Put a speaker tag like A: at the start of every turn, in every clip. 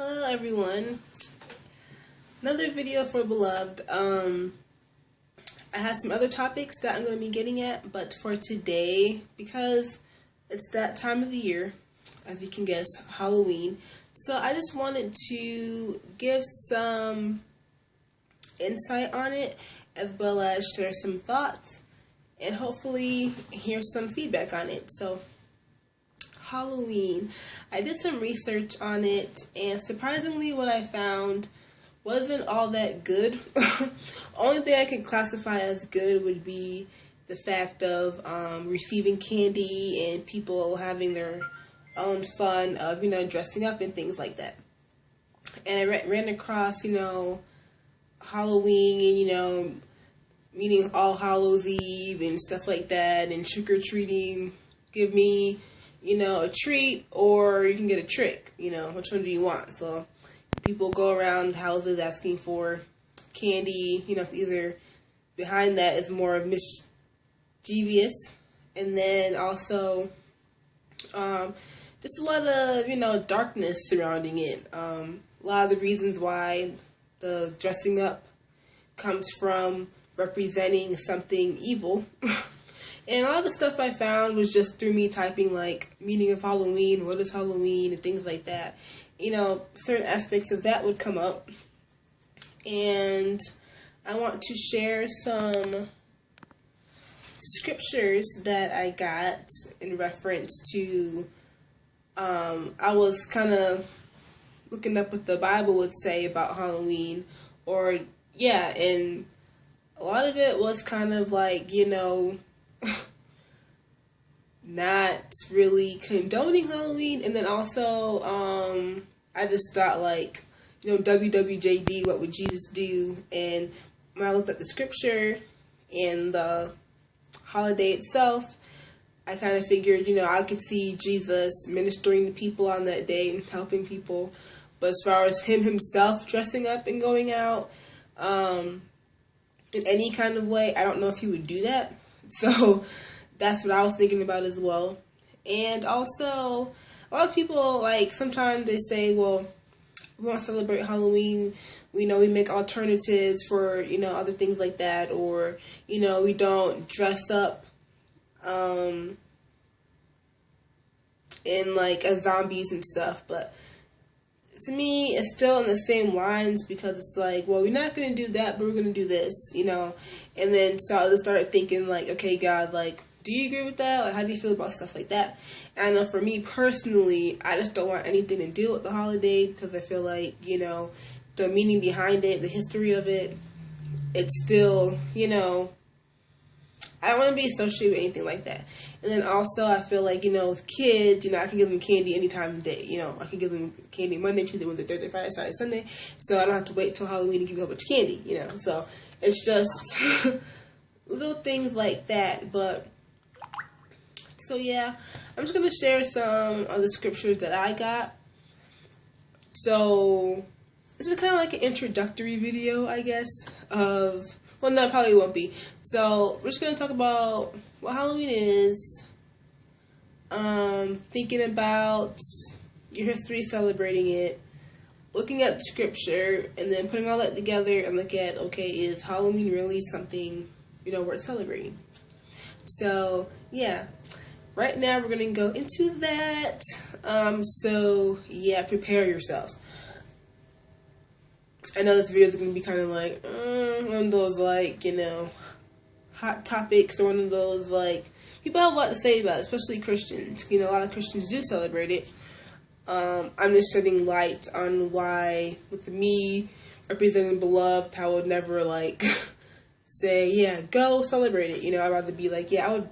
A: Hello everyone, another video for Beloved. I had some other topics that I'm going to be getting at, but for today, because it's that time of the year, as you can guess, Halloween, so I just wanted to give some insight on it, as well as share some thoughts, and hopefully hear some feedback on it. So Halloween, I did some research on it, and surprisingly what I found wasn't all that good. Only thing I could classify as good would be the fact of receiving candy and people having their own fun of, dressing up and things like that. And I ran across, Halloween and, meaning All Hallows Eve and stuff like that, and trick-or-treating, give me, a treat, or you can get a trick, which one do you want? So people go around houses asking for candy, either behind that is more of mischievous, and then also just a lot of, darkness surrounding it. A lot of the reasons why the dressing up comes from representing something evil. And a lot of the stuff I found was just through me typing, meaning of Halloween, what is Halloween, and things like that. Certain aspects of that would come up. And I want to share some scriptures that I got in reference to, I was kind of looking up what the Bible would say about Halloween. And a lot of it was kind of not really condoning Halloween, and then also I just thought WWJD, what would Jesus do? And when I looked at the scripture and the holiday itself, I kind of figured, I could see Jesus ministering to people on that day and helping people, but as far as him himself dressing up and going out in any kind of way, I don't know if he would do that. So that's what I was thinking about as well. And also, a lot of people, sometimes they say, well, we want to celebrate Halloween, we make alternatives for, other things like that, or, we don't dress up in, as zombies and stuff, but to me, it's still in the same lines, because it's well, we're not going to do that, but we're going to do this, and then so I just started thinking, okay, God, do you agree with that? How do you feel about stuff like that? And I know for me personally, I just don't want anything to do with the holiday, because I feel the meaning behind it, the history of it, it's still, I don't want to be associated with anything like that. And then also, I feel with kids, I can give them candy any time of the day. I can give them candy Monday, Tuesday, Wednesday, Thursday, Friday, Saturday, Sunday. So I don't have to wait till Halloween to give you a bunch of candy, So it's just little things like that. But so yeah, I'm just going to share some of the scriptures that I got. So this is kind of an introductory video, I guess, well, no, it probably won't be. So we're just going to talk about what Halloween is, thinking about your history, celebrating it, looking at scripture, and then putting all that together and look at, okay, is Halloween really something, worth celebrating? So, yeah. Right now, we're going to go into that. So, yeah, prepare yourselves. I know this video is going to be kind of one of those, hot topics, or one of those, people have a lot to say about it, especially Christians. A lot of Christians do celebrate it. I'm just shedding light on why, with me representing Beloved, I would never, say, yeah, go celebrate it. I'd rather be yeah, I would,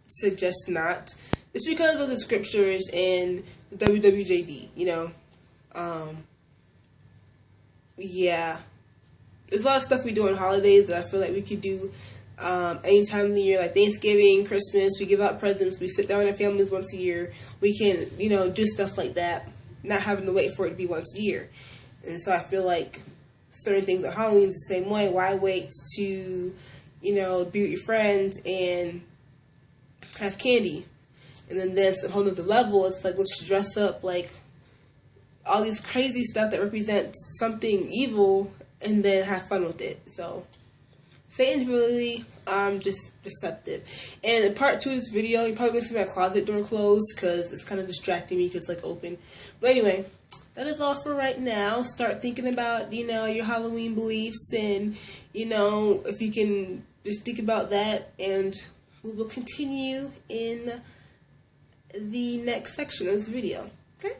A: suggest not. It's because of the scriptures and the WWJD, yeah, there's a lot of stuff we do on holidays that I feel we could do any time of the year, Thanksgiving, Christmas. We give out presents, we sit down with our families once a year. We can, do stuff like that, not having to wait for it to be once a year. And so I feel certain things at Halloween is the same way. Why wait to, be with your friends and have candy? And then there's a whole nother level. It's let's dress up all these crazy stuff that represents something evil and then have fun with it. So Satan's really just deceptive. And in part 2 of this video, you're probably going to see my closet door closed because it's kind of distracting me because it's like open. But anyway, that is all for right now. Start thinking about, you know, your Halloween beliefs, and, you know, if you can just think about that, and we will continue in the next section of this video. Okay?